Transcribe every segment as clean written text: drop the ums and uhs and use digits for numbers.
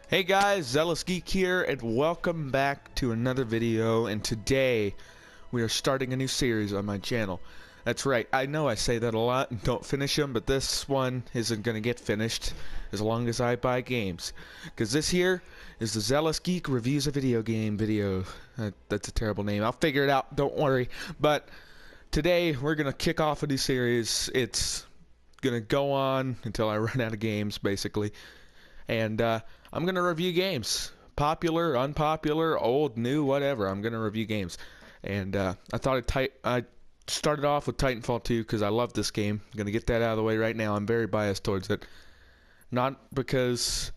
Hey guys, Zealous Geek here, and welcome back to another video. And today we are starting a new series on my channel. That's right, I know I say that a lot and don't finish them, but this one isn't gonna get finished as long as I buy games. Because this here is the Zealous Geek Reviews a Video Game video. That's a terrible name. I'll figure it out, don't worry. But today we're gonna kick off a new series. It's gonna go on until I run out of games, basically. And I'm going to review games. Popular, unpopular, old, new, whatever. I'm going to review games. And I thought I started off with Titanfall 2 because I love this game. I'm going to get that out of the way right now. I'm very biased towards it. Not because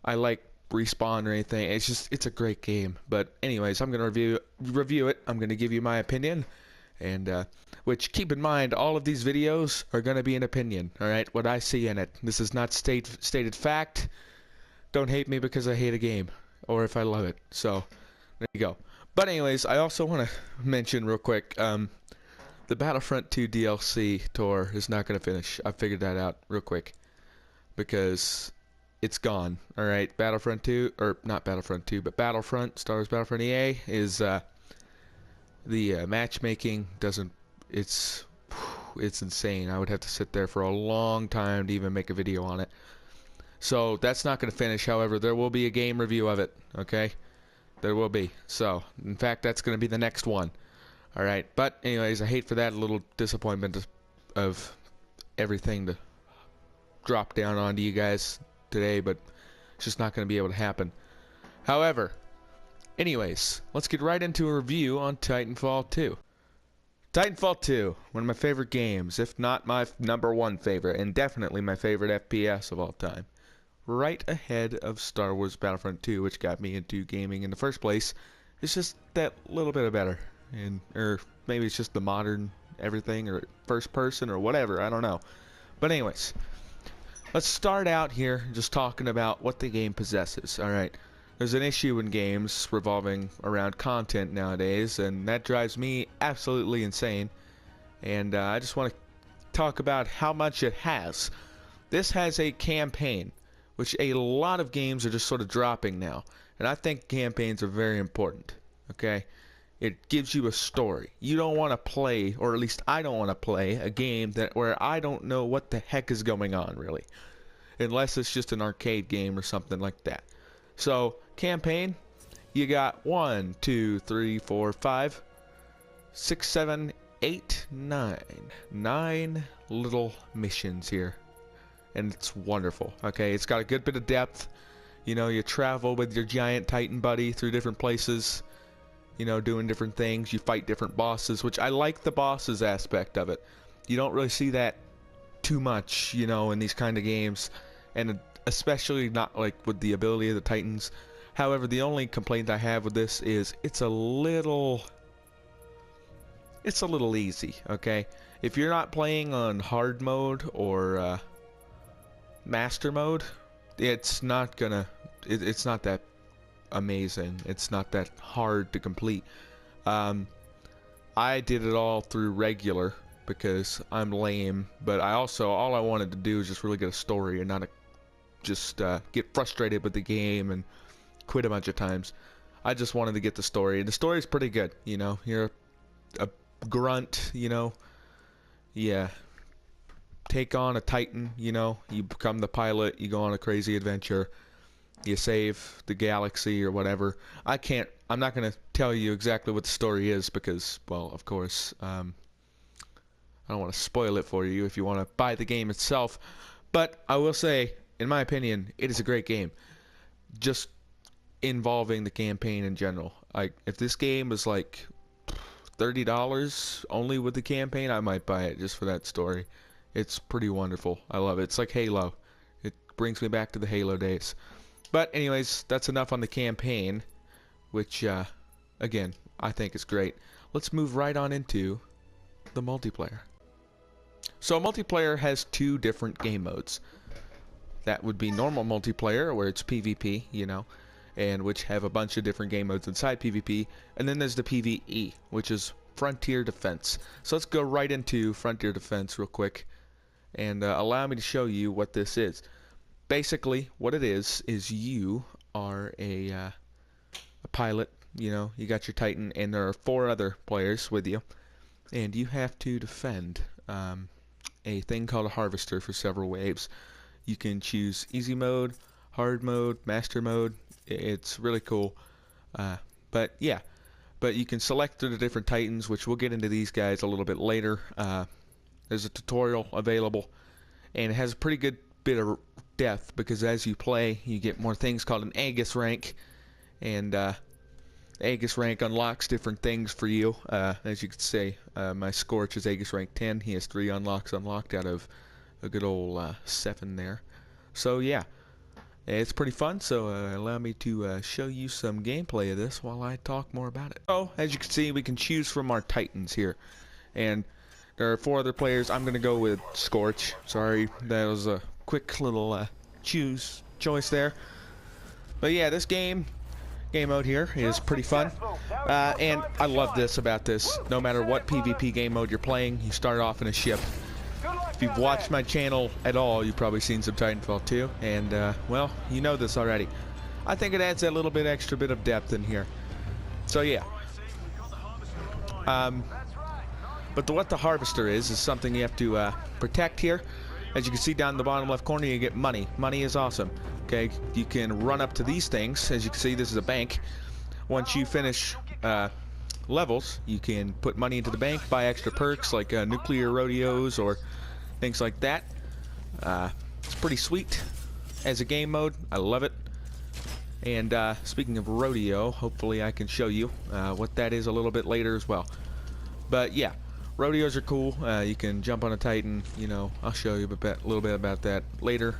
I like Respawn or anything. It's just, it's a great game. But anyways, I'm going to review it. I'm going to give you my opinion. And which, keep in mind, all of these videos are going to be an opinion, alright? What I see in it. This is not stated fact. Don't hate me because I hate a game, or if I love it. So, there you go. But anyways, I also want to mention real quick, the Battlefront 2 DLC tour is not going to finish. I figured that out real quick. Because it's gone, alright? Battlefront 2, or not Battlefront 2, but Battlefront, Star Wars Battlefront EA, is, the matchmaking doesn't, it's insane. I would have to sit there for a long time to even make a video on it. So that's not going to finish. However, there will be a game review of it, okay? There will be. So, in fact, that's going to be the next one. Alright, but anyways, I hate for that little disappointment of everything to drop down onto you guys today, but it's just not going to be able to happen. However, anyways, let's get right into a review on Titanfall 2. Titanfall 2, one of my favorite games, if not my #1 favorite, and definitely my favorite FPS of all time. Right ahead of Star Wars Battlefront 2, which got me into gaming in the first place. It's just that little bit better, or maybe it's just the modern everything, or first person, or whatever, I don't know. But anyways, let's start out here just talking about what the game possesses, alright? There's an issue in games revolving around content nowadays, and that drives me absolutely insane. And I just want to talk about how much it has. This has a campaign, which a lot of games are just sort of dropping now. And I think campaigns are very important, okay? It gives you a story. You don't want to play, or at least I don't want to play, a game where I don't know what the heck is going on, really. Unless it's just an arcade game or something like that. So, campaign, you got 1, 2, 3, 4, 5, 6, 7, 8, 9. 9 little missions here. And it's wonderful, okay? It's got a good bit of depth. You know, you travel with your giant Titan buddy through different places. You know, doing different things. You fight different bosses, which I like the bosses aspect of it. You don't really see that too much, you know, in these kind of games. And especially not like with the ability of the Titans. However, the only complaint I have with this is it's a little easy, okay? If you're not playing on hard mode or master mode, it's not that amazing. It's not that hard to complete. I did it all through regular because I'm lame, but all I wanted to do is just really get a story and not just get frustrated with the game and quit a bunch of times. I just wanted to get the story, and the story is pretty good. You know, you're a grunt, you know. Yeah, take on a Titan, you know. You become the pilot. You go on a crazy adventure. You save the galaxy or whatever. I'm not gonna tell you exactly what the story is because, well, of course, I don't want to spoil it for you if you want to buy the game itself. But I will say, in my opinion, it is a great game. Just involving the campaign in general. Like, if this game was like $30 only with the campaign, I might buy it just for that story. It's pretty wonderful. I love it. It's like Halo. It brings me back to the Halo days. But anyways, that's enough on the campaign, which, again, I think is great. Let's move right on into the multiplayer. So multiplayer has 2 different game modes. That would be normal multiplayer, where it's PvP, you know, and which have a bunch of different game modes inside PvP. And then there's the PvE, which is Frontier Defense. So let's go right into Frontier Defense real quick and allow me to show you what this is. Basically, what it is you are a pilot. You know, you got your Titan, and there are 4 other players with you, and you have to defend a thing called a harvester for several waves. You can choose easy mode, hard mode, master mode. It's really cool. But yeah, but you can select the different Titans, which we'll get into these guys a little bit later. There's a tutorial available, and it has a pretty good bit of depth because as you play, you get more things called an Aegis rank, and Aegis rank unlocks different things for you. As you can see, my Scorch is Aegis rank 10. He has 3 unlocks unlocked out of a good old 7 there. So yeah, it's pretty fun. So allow me to show you some gameplay of this while I talk more about it. So as you can see, we can choose from our Titans here, and there are 4 other players. I'm gonna go with Scorch. Sorry, that was a quick little choice there. But yeah, this game mode here is pretty fun, and I love this about this. No matter what PvP game mode you're playing, you start off in a ship. If you've watched my channel at all, you've probably seen some Titanfall 2, and well, you know this already. I think it adds that little bit extra bit of depth in here. So yeah. But what the harvester is something you have to protect here. As you can see down in the bottom left corner, you get money. Money is awesome. Okay, you can run up to these things. As you can see, this is a bank. Once you finish levels, you can put money into the bank, buy extra perks like nuclear rodeos or things like that. It's pretty sweet as a game mode. I love it. And speaking of rodeo, hopefully I can show you what that is a little bit later as well. But yeah, rodeos are cool. You can jump on a Titan. You know, I'll show you a little bit about that later.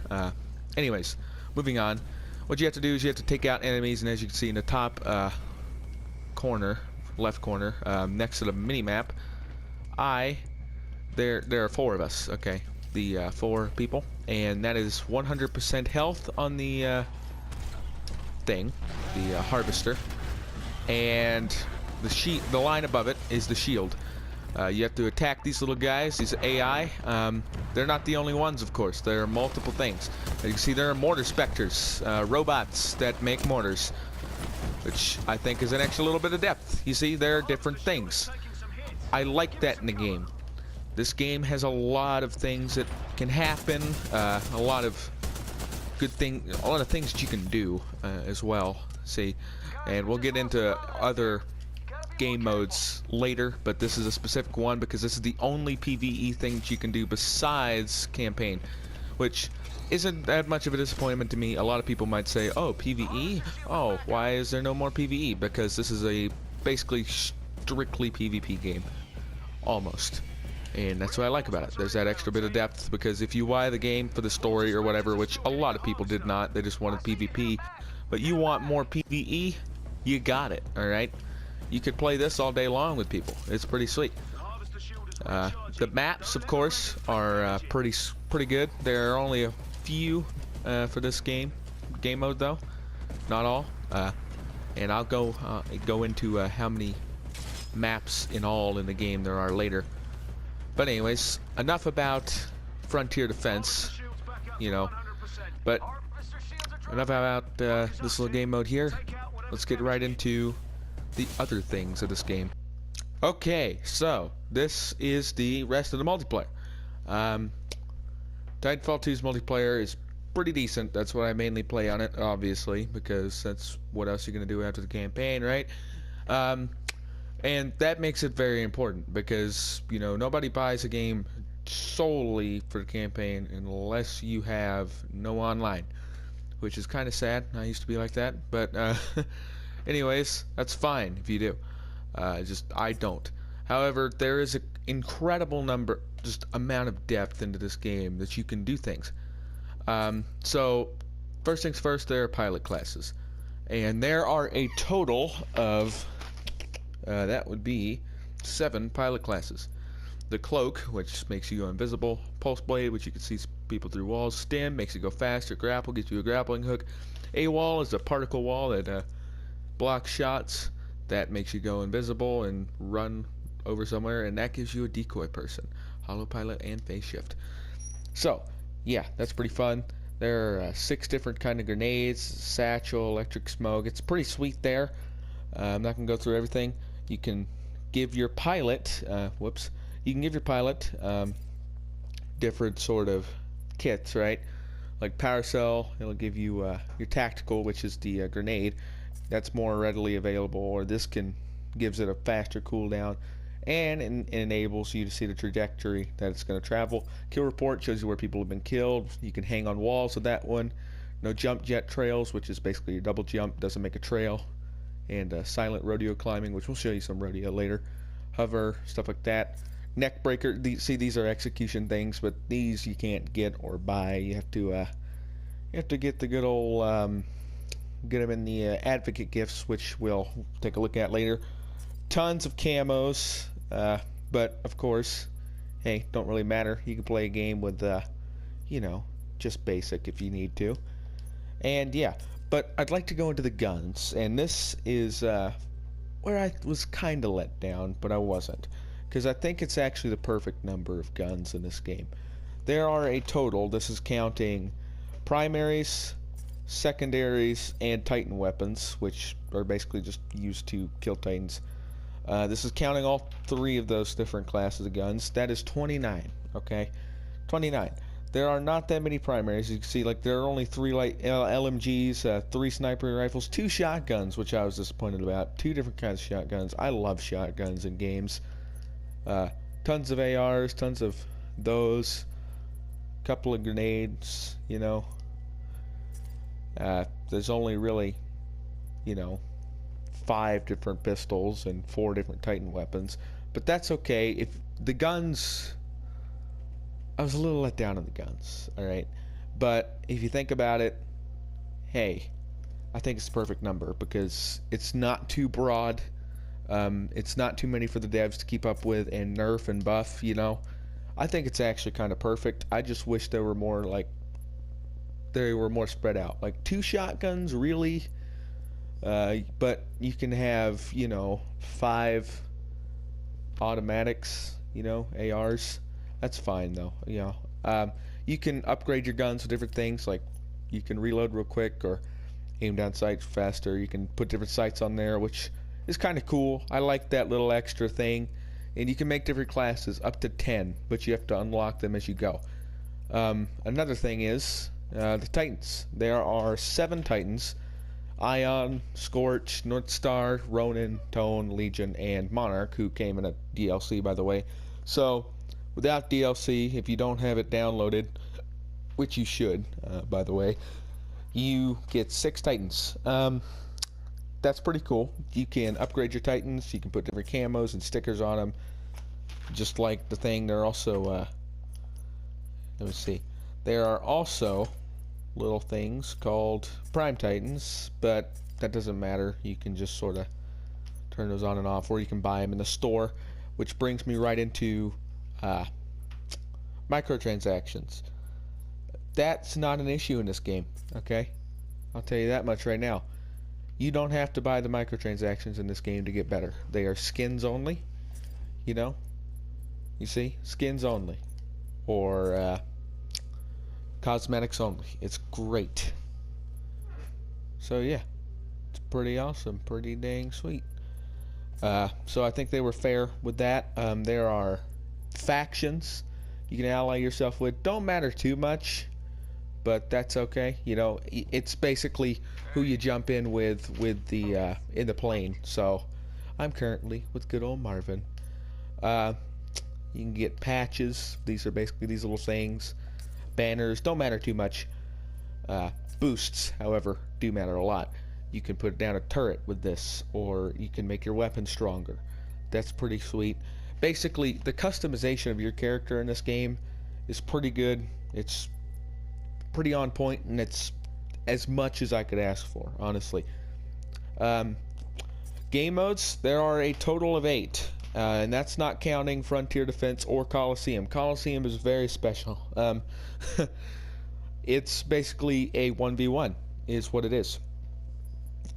Anyways, moving on. What you have to do is you have to take out enemies, and as you can see in the top corner, left corner, next to the mini-map, there are 4 of us, okay? The 4 people, and that is 100% health on the thing, the harvester, and the line above it is the shield. You have to attack these little guys, these AI. They're not the only ones, of course. There are multiple things. As you can see, there are mortar specters, robots that make mortars, which I think is an extra little bit of depth. You see, there are different things. I like that in the game. This game has a lot of things that can happen, a lot of good things, a lot of things that you can do as well. See, and we'll get into other game modes later, but this is a specific one because this is the only PvE thing that you can do besides campaign, which isn't that much of a disappointment to me. A lot of people might say, oh, PvE? Oh, why is there no more PvE? Because this is a basically strictly PvP game. Almost. And that's what I like about it. There's that extra bit of depth, because if you buy the game for the story or whatever, which a lot of people did not, they just wanted PvP, but you want more PvE, you got it, alright? You could play this all day long with people. It's pretty sweet. The maps, of course, are pretty good. There are only a few for this game mode, though. Not all. And I'll go into how many maps in all in the game there are later. But anyways, enough about Frontier Defense, you know. But enough about this little game mode here. Let's get right into the other things of this game. Okay, so this is the rest of the multiplayer. Titanfall 2's multiplayer is pretty decent. That's what I mainly play on it, obviously, because that's what else you're gonna do after the campaign, right? And that makes it very important because, you know, nobody buys a game solely for the campaign unless you have no online, which is kind of sad. I used to be like that, but anyways, that's fine if you do. I don't. However, there is an incredible amount of depth into this game that you can do things. So, first things first, there are pilot classes. And there are a total of, that would be 7 pilot classes. The Cloak, which makes you go invisible. Pulse Blade, which you can see people through walls. Stim makes you go faster. Grapple gets you a grappling hook. AWOL is a particle wall that blocks shots. That makes you go invisible and run over somewhere, and that gives you a decoy person. Hollow Pilot and Phase Shift. So, yeah, that's pretty fun. There are 6 different kind of grenades, satchel, electric smoke. It's pretty sweet there. I'm not gonna go through everything. You can give your pilot, you can give your pilot different sort of kits, right? Like power cell, it'll give you your tactical, which is the grenade. That's more readily available, or this gives it a faster cooldown, and it enables you to see the trajectory that it's going to travel. Kill report shows you where people have been killed. You can hang on walls with that one. No jump jet trails, which is basically your double jump, doesn't make a trail. And silent rodeo climbing, which we'll show you some rodeo later. Hover, stuff like that. Neck breaker. These are execution things, but these you can't get or buy. You have to get the good old get them in the advocate gifts, which we'll take a look at later. Tons of camos, but of course, hey, don't really matter. You can play a game with, you know, just basic if you need to. And yeah, but I'd like to go into the guns, and this is where I was kind of let down, but I wasn't, because I think it's actually the perfect number of guns in this game. There are a total, this is counting primaries, secondaries, and Titan weapons, which are basically just used to kill Titans. This is counting all 3 of those different classes of guns. That is 29, okay? 29. There are not that many primaries. You can see, like, there are only 3 light LMGs, 3 sniper rifles, 2 shotguns, which I was disappointed about. 2 different kinds of shotguns. I love shotguns in games. Tons of ARs, tons of those. Couple of grenades, you know. There's only really, you know, 5 different pistols and 4 different Titan weapons, but that's okay. If the guns, I was a little let down on the guns, alright, but if you think about it, hey, I think it's the perfect number, because it's not too broad, it's not too many for the devs to keep up with and nerf and buff, you know. I think it's actually kind of perfect. I just wish there were more, like, they were more spread out, like 2 shotguns, really. But you can have, you know, 5 automatics, you know, ARs. That's fine though, you know. You can upgrade your guns with different things, like you can reload real quick or aim down sights faster. You can put different sights on there, which is kind of cool. I like that little extra thing. And you can make different classes, up to 10, but you have to unlock them as you go. Another thing is the Titans. There are 7 Titans: Ion, Scorch, North Star, Ronin, Tone, Legion, and Monarch, who came in a DLC, by the way. So without DLC, if you don't have it downloaded, which you should, by the way, you get 6 Titans. That's pretty cool. You can upgrade your Titans. You can put different camos and stickers on them, just like the thing. They're also let me see. There are also little things called Prime Titans, but that doesn't matter. You can just sort of turn those on and off, or you can buy them in the store, which brings me right into microtransactions. That's not an issue in this game, okay? I'll tell you that much right now. You don't have to buy the microtransactions in this game to get better. They are skins only, you know? You see? Skins only. Or cosmetics only. It's great. So yeah, it's pretty awesome, pretty dang sweet. So I think they were fair with that. There are factions you can ally yourself with. Don't matter too much, but that's okay. You know, it's basically who you jump in with the in the plane. So I'm currently with good old Marvin. You can get patches. These are basically these little things. Banners don't matter too much. Boosts, however, do matter a lot. You can put down a turret with this, or you can make your weapon stronger. That's pretty sweet. Basically, the customization of your character in this game is pretty good. It's pretty on point, and it's as much as I could ask for, honestly. Game modes, there are a total of 8. And that's not counting Frontier Defense or Coliseum. Coliseum is very special. It's basically a 1v1 is what it is.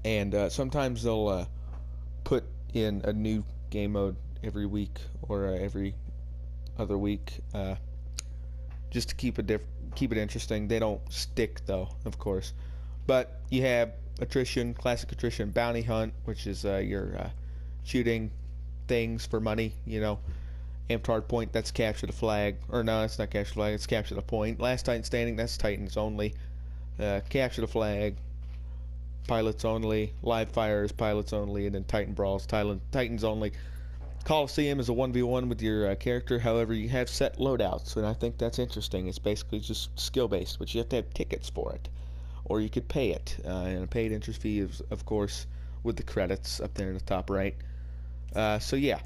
And sometimes they'll put in a new game mode every week or every other week, just to keep keep it interesting. They don't stick though, of course. But you have attrition, classic attrition, bounty hunt, which is your shooting things for money, you know. Amped hard point, that's capture the flag. Or no, it's not capture the flag, it's capture the point. Last Titan standing, that's Titans only. Capture the flag, pilots only. Live fire is pilots only. And then Titan brawls, Titans only. Coliseum is a 1v1 with your character. However, you have set loadouts, and I think that's interesting. It's basically just skill based, but you have to have tickets for it, or you could pay it. And a paid entry fee is, of course, with the credits up there in the top right. So yeah.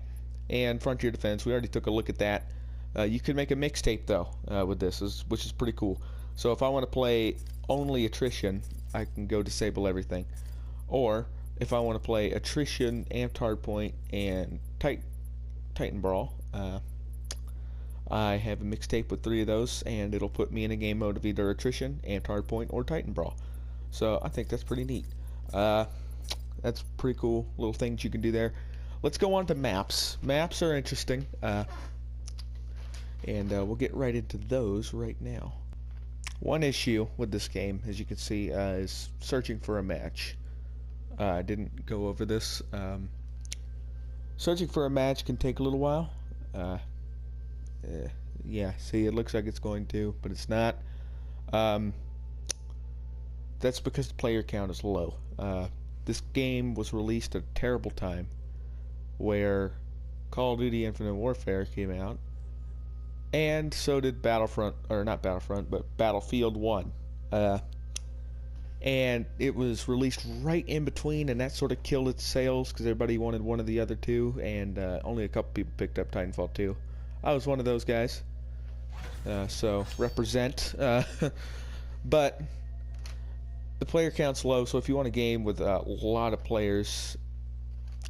And Frontier Defense, we already took a look at that. You could make a mixtape though with this, which is pretty cool. So if I want to play only attrition, I can go disable everything. Or if I want to play attrition, amped hardpoint, and Titan Brawl, I have a mixtape with 3 of those, and it'll put me in a game mode of either attrition, amped hardpoint, or Titan Brawl. So I think that's pretty neat. That's pretty cool little things you can do there. Let's go on to maps. Maps are interesting, and we'll get right into those right now. One issue with this game, as you can see, is searching for a match. I didn't go over this. Searching for a match can take a little while. Yeah, see, it looks like it's going to, but it's not. That's because the player count is low. This game was released at a terrible time, where Call of Duty Infinite Warfare came out, and so did Battlefront, or not Battlefront, but Battlefield 1. And it was released right in between, and that sort of killed its sales because everybody wanted one of the other two, and only a couple people picked up Titanfall 2. I was one of those guys, so represent. But the player count's low, so if you want a game with a lot of players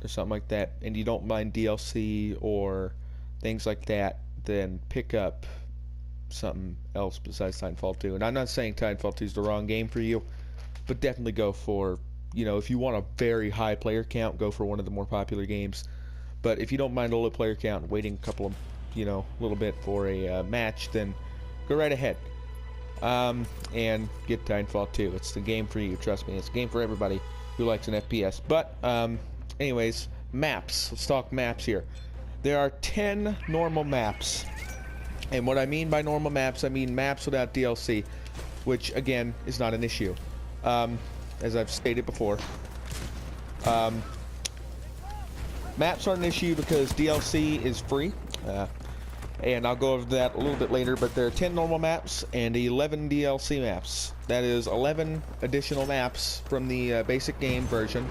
or something like that, and you don't mind DLC or things like that, then pick up something else besides Titanfall 2. And I'm not saying Titanfall 2 is the wrong game for you, but definitely go for, you know, if you want a very high player count, go for one of the more popular games. But if you don't mind a low player count and waiting a couple of, you know, a little bit for a match, then go right ahead. And get Titanfall 2. It's the game for you, trust me. It's a game for everybody who likes an FPS. But, anyways, maps. Let's talk maps here. There are 10 normal maps. And what I mean by normal maps, I mean maps without DLC, which, again, is not an issue. As I've stated before. Maps aren't an issue because DLC is free. And I'll go over that a little bit later, but there are 10 normal maps and 11 DLC maps. That is 11 additional maps from the basic game version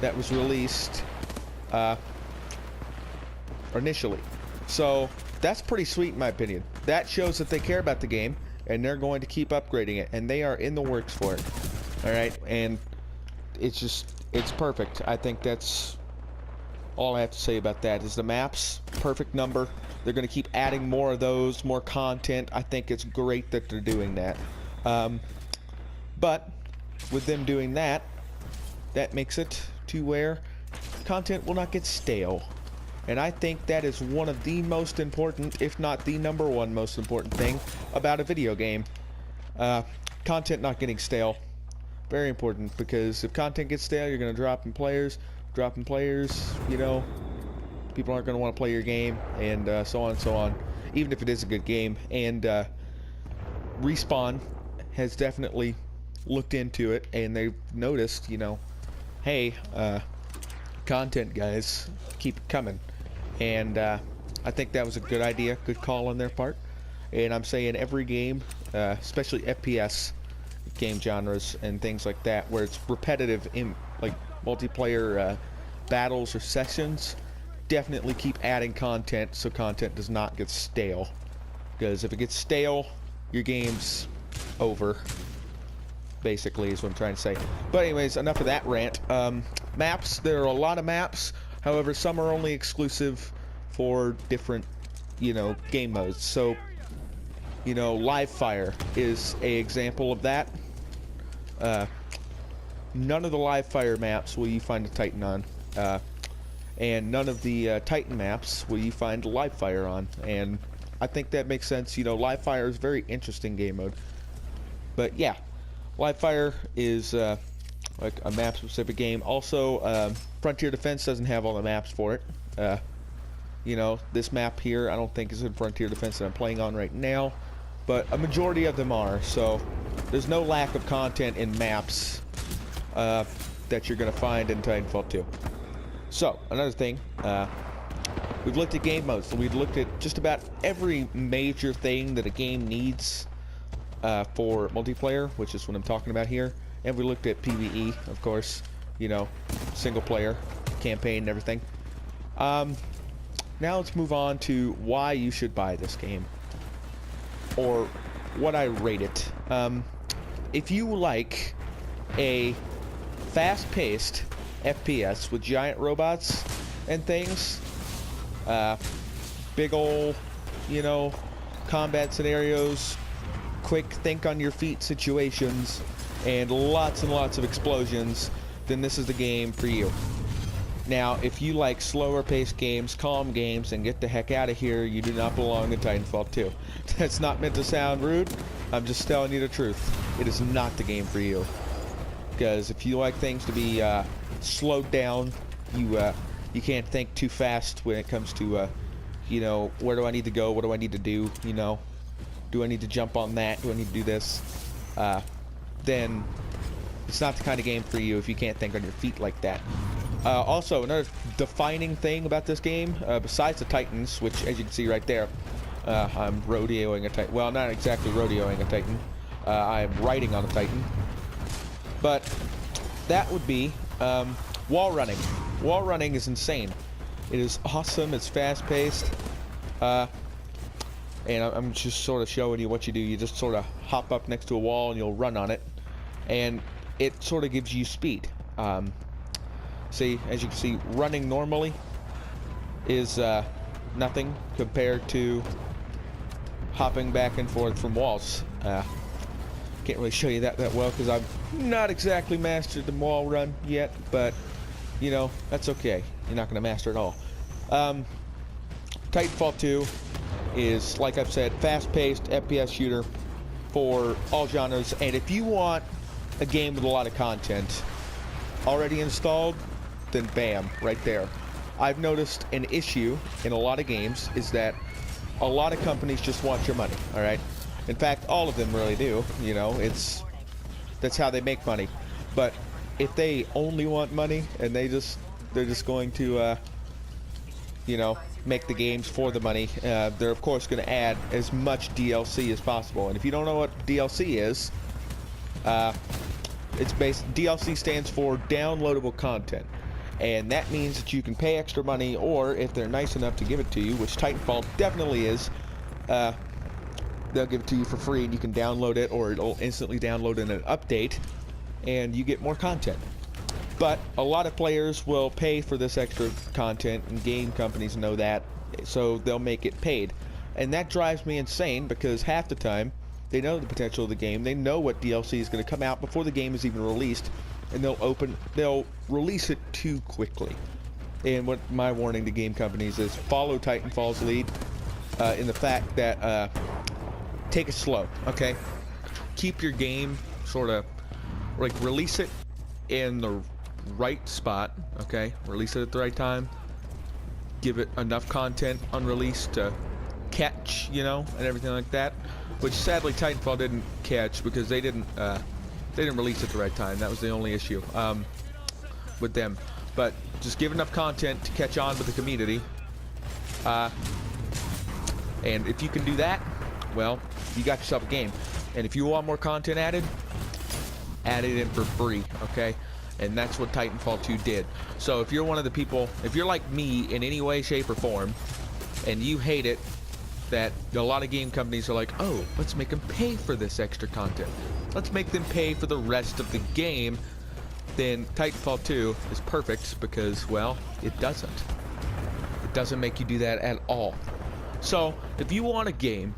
that was released initially. So that's pretty sweet in my opinion. That shows that they care about the game and they're going to keep upgrading it, and they are in the works for it. Alright, and it's perfect. I think that's all I have to say about that. Is the maps, perfect number. They're going to keep adding more of those, more content. I think it's great that they're doing that. But with them doing that, that makes it to where content will not get stale. And I think that is one of the most important, if not the #1 most important thing about a video game. Content not getting stale. Very important, because if content gets stale, you're going to drop in players. Dropping players, you know, people aren't going to want to play your game, and so on and so on, even if it is a good game. And Respawn has definitely looked into it, and they've noticed, you know, hey, content guys, keep it coming. And I think that was a good idea, good call on their part. And I'm saying every game, especially FPS game genres and things like that, where it's repetitive in like multiplayer battles or sessions, definitely keep adding content so content does not get stale. Because if it gets stale, your game's over, basically, is what I'm trying to say. But anyways, enough of that rant. Maps, there are a lot of maps. However, some are only exclusive for different, you know, game modes. So, you know, Live Fire is a example of that. None of the Live Fire maps will you find a Titan on, and none of the Titan maps will you find Live Fire on. And I think that makes sense. You know, live fire is a very interesting game mode. But yeah, live fire is like a map specific game. Also, Frontier Defense doesn't have all the maps for it. You know, this map here I don't think is in Frontier Defense that I'm playing on right now, but a majority of them are, so there's no lack of content in maps that you're going to find in Titanfall 2. So, another thing, we've looked at game modes, so we've looked at just about every major thing that a game needs for multiplayer, which is what I'm talking about here, and we looked at PvE, of course, you know, single player, campaign, and everything. Now let's move on to why you should buy this game, or what I rate it. If you like a fast-paced FPS with giant robots and things, big ol', you know, combat scenarios, quick think-on-your-feet situations, and lots of explosions, then this is the game for you. Now, if you like slower-paced games, calm games, and get the heck out of here, you do not belong in Titanfall 2. That's not meant to sound rude. I'm just telling you the truth. It is not the game for you. Because if you like things to be slowed down, you can't think too fast when it comes to, you know, where do I need to go? What do I need to do? You know, do I need to jump on that? Do I need to do this? Then it's not the kind of game for you if you can't think on your feet like that. Also, another defining thing about this game, besides the Titans, which, as you can see right there, I'm rodeoing a Titan. Well, not exactly rodeoing a Titan. I'm riding on a Titan. But that would be wall running. Wall running is insane. It is awesome. It's fast-paced. And I'm just sort of showing you what you do. You just sort of hop up next to a wall and you'll run on it. And it sort of gives you speed. See, as you can see, running normally is nothing compared to hopping back and forth from walls. Can't really show you that well because I've not exactly mastered the wall run yet, but you know, that's okay. You're not going to master it all. Titanfall 2 is, like I've said, fast-paced FPS shooter for all genres, and if you want a game with a lot of content already installed, then bam, right there. I've noticed an issue in a lot of games is that a lot of companies just want your money, all right? In fact, all of them really do, you know, that's how they make money. But if they only want money and they're just going to, you know, make the games for the money, they're of course going to add as much DLC as possible. And if you don't know what DLC is, DLC stands for downloadable content. And that means that you can pay extra money, or if they're nice enough to give it to you, which Titanfall definitely is, they'll give it to you for free and you can download it, or it'll instantly download in an update and you get more content. But a lot of players will pay for this extra content, and game companies know that, so they'll make it paid. And that drives me insane because half the time they know the potential of the game, they know what DLC is going to come out before the game is even released, and they'll release it too quickly. And what my warning to game companies is, follow Titanfall's lead in the fact that take it slow, okay? Keep your game sort of like, release it in the right spot, okay? Release it at the right time. Give it enough content unreleased to catch, you know, and everything like that. Which sadly Titanfall didn't catch because they didn't release it at the right time. That was the only issue with them. But just give enough content to catch on with the community. And if you can do that, well, you got yourself a game. And if you want more content added, add it in for free, okay? And that's what Titanfall 2 did. So if you're one of the people, if you're like me in any way, shape, or form, and you hate it, that a lot of game companies are like, oh, let's make them pay for this extra content. Let's make them pay for the rest of the game. Then Titanfall 2 is perfect because, well, it doesn't. It doesn't make you do that at all. So if you want a game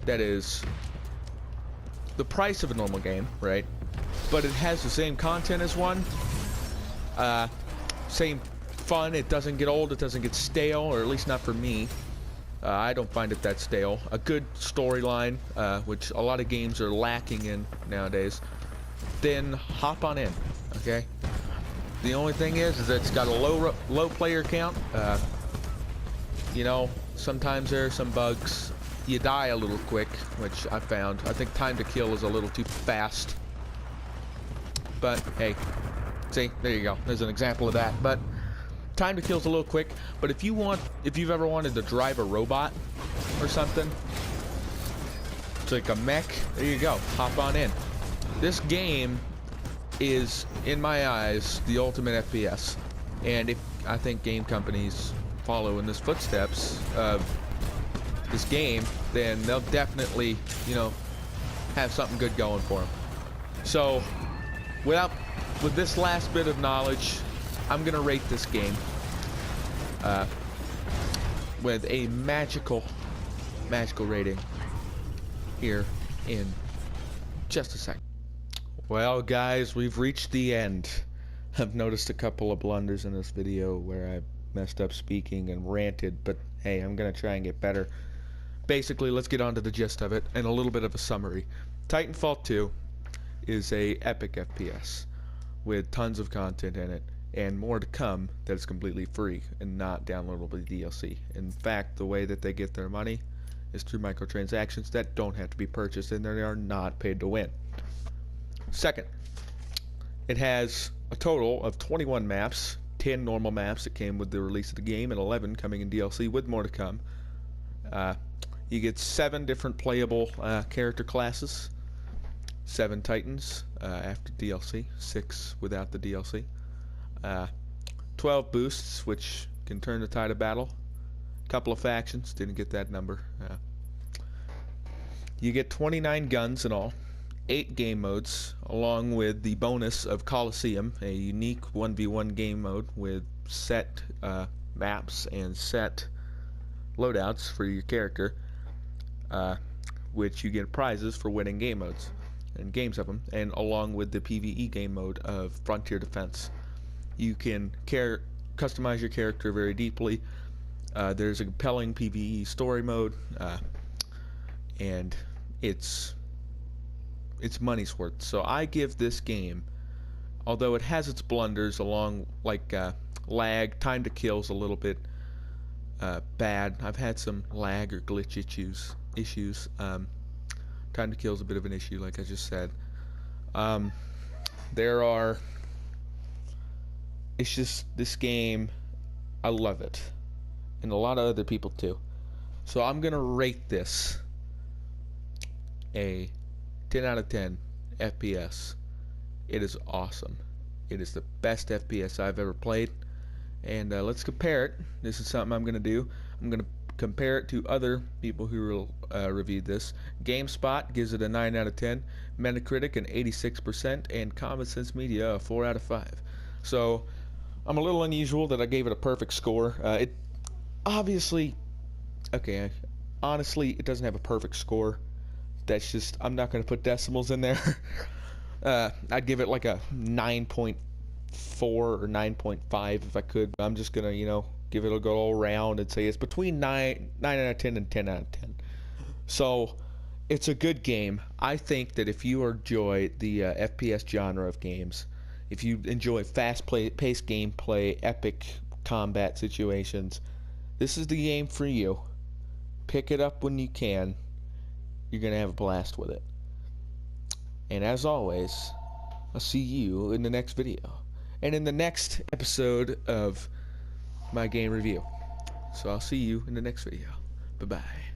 that is the price of a normal game, right, but it has the same content as one, same fun, it doesn't get old, it doesn't get stale, or at least not for me, I don't find it that stale. A good storyline, which a lot of games are lacking in nowadays, then hop on in, okay? The only thing is that it's got a low player count. You know, sometimes there are some bugs. You die a little quick, which I found. I think time to kill is a little too fast. But hey, see, there you go. There's an example of that. But time to kill is a little quick. But if you've ever wanted to drive a robot or something, it's like a mech. There you go. Hop on in. This game is, in my eyes, the ultimate FPS. And if I think game companies follow in this footsteps of this game, then they'll definitely, you know, have something good going for them. So, with this last bit of knowledge, I'm gonna rate this game with a magical rating here in just a second. Well, guys, we've reached the end. I've noticed a couple of blunders in this video where I messed up speaking and ranted, but hey, I'm gonna try and get better. Basically, let's get on to the gist of it and a little bit of a summary. Titanfall 2 is a epic FPS with tons of content in it and more to come that is completely free and not downloadable DLC. In fact, the way that they get their money is through microtransactions that don't have to be purchased and they are not paid to win. Second, it has a total of 21 maps, 10 normal maps that came with the release of the game, and 11 coming in DLC with more to come. You get 7 different playable character classes, 7 Titans after DLC, 6 without the DLC, 12 boosts, which can turn the tide of battle, a couple of factions, didn't get that number. You get 29 guns in all, 8 game modes, along with the bonus of Coliseum, a unique 1v1 game mode with set maps and set loadouts for your character, which you get prizes for winning game modes and games of them, and along with the PvE game mode of Frontier Defense. You can customize your character very deeply. There's a compelling PvE story mode, and it's money's worth. So I give this game, although it has its blunders along, like lag, time to kill's a little bit bad. I've had some lag or glitch issues. Time to kill's a bit of an issue, like I just said. It's just, this game, I love it, and a lot of other people too. So I'm gonna rate this a 10 out of 10 FPS. It is awesome. It is the best FPS I've ever played. And let's compare it. This is something I'm going to do. I'm going to compare it to other people who reviewed this. GameSpot gives it a 9 out of 10. Metacritic an 86%. And Common Sense Media a 4 out of 5. So I'm a little unusual that I gave it a perfect score. It obviously, okay, honestly, it doesn't have a perfect score. That's just, I'm not going to put decimals in there. I'd give it like a 9.4 or 9.5 if I could. I'm just going to, you know, give it a go all around and say it's between 9 out of 10 and 10 out of 10. So it's a good game. I think that if you enjoy the FPS genre of games, if you enjoy fast-paced gameplay, epic combat situations, this is the game for you. Pick it up when you can. You're going to have a blast with it. And as always, I'll see you in the next video. And in the next episode of my game review. So I'll see you in the next video. Bye-bye.